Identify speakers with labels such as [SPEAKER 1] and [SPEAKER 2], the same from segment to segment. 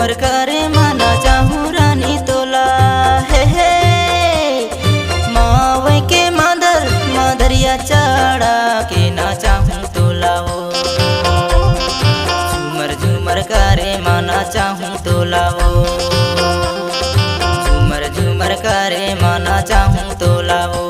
[SPEAKER 1] झूमर करे माना चाहूँ रानी तोला हे मावे के मादरिया चढ़ा के ना चाहूँ तोला वो झूमर झूमर करे माना चाहूँ तोला वो झूमर झूमर करे माना चाहूँ तोला वो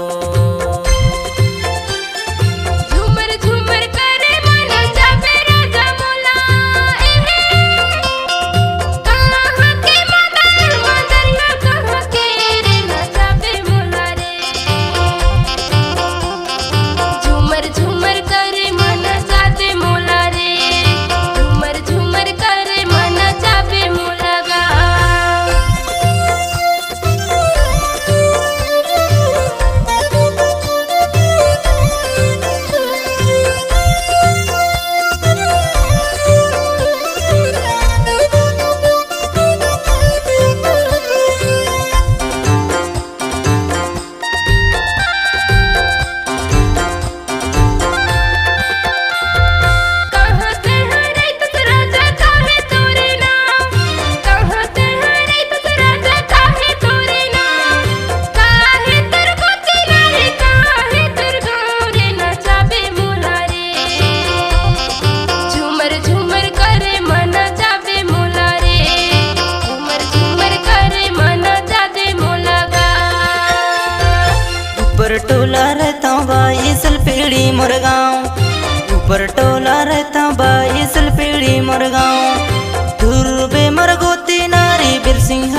[SPEAKER 1] ऊपर टोला रहता बाईसल पीढ़ी मुरगांव ऊपर टोला रहता बाईसल पीढ़ी मुरगांव धुरबे मरगोती नारी बिरसिंह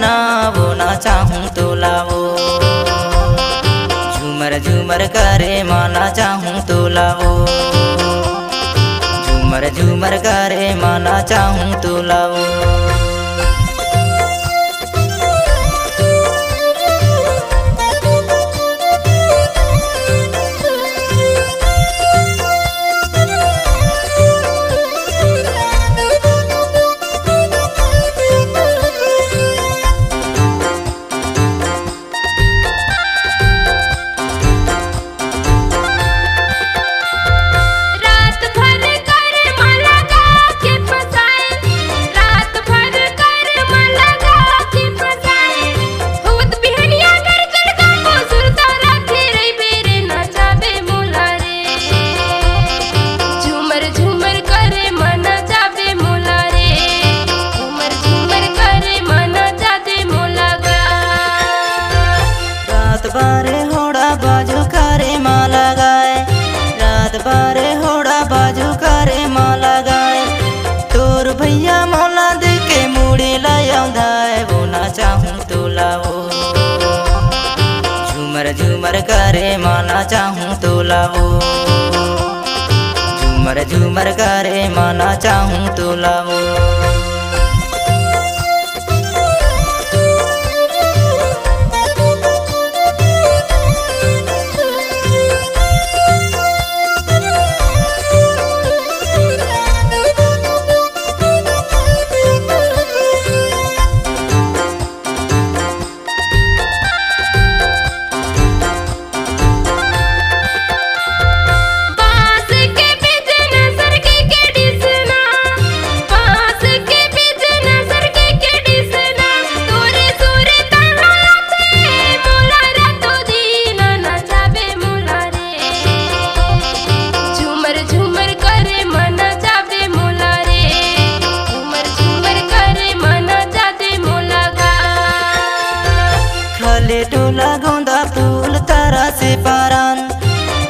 [SPEAKER 1] ना वो ना चाहूँ तोला वो झूमर झूमर करे माना चाहूँ तोला वो झूमर झूमर करे माना चाहूँ तोला वो बारे होड़ा बाजू करे माला गाए रात बारे होड़ा बाजू करे माला गाए तोर भैया मौला दे के मुड़ी लाए वो ना चाहूँ तोला वो झूमर झूमर करे माना चाहूँ तोला वो झूमर झूमर करे माना चाहूँ तोला वो खाले टोला गोंदा फूल तारा से पारान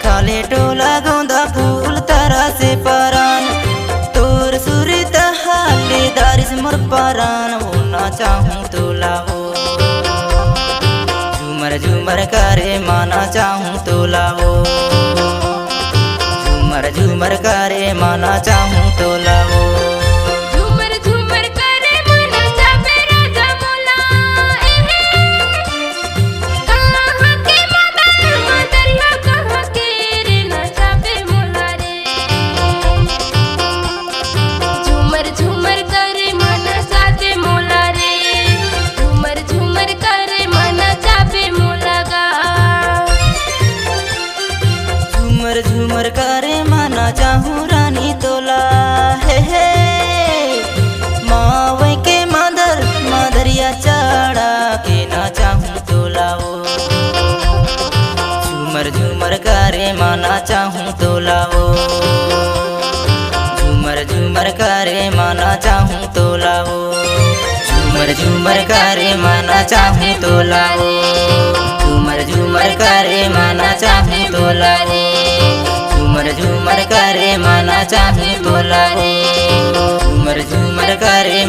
[SPEAKER 1] खाले टोला गोंदा फूल तारा से पारान तोर सुरत हाले दारिस मोर पारान वो ना चाहूँ तोला वो झूमर झूमर करे माना चाहूँ तोला वो झूमर झूमर करे माना चाहूँ तोला वो झूमर करे माना चाहूँ रानी तोला हे मावे के माना चाहूँ तो लाओ, झूमर झूमर करे माना चाहूँ तो लाओ, झूमर झूमर करे माना चाहूँ तो लाओ, झूमर झूमर करे माना चाहूँ तो लाओ, झूमर झूमर करे माना चाहूँ तो लाओ, झूमर झूमर करे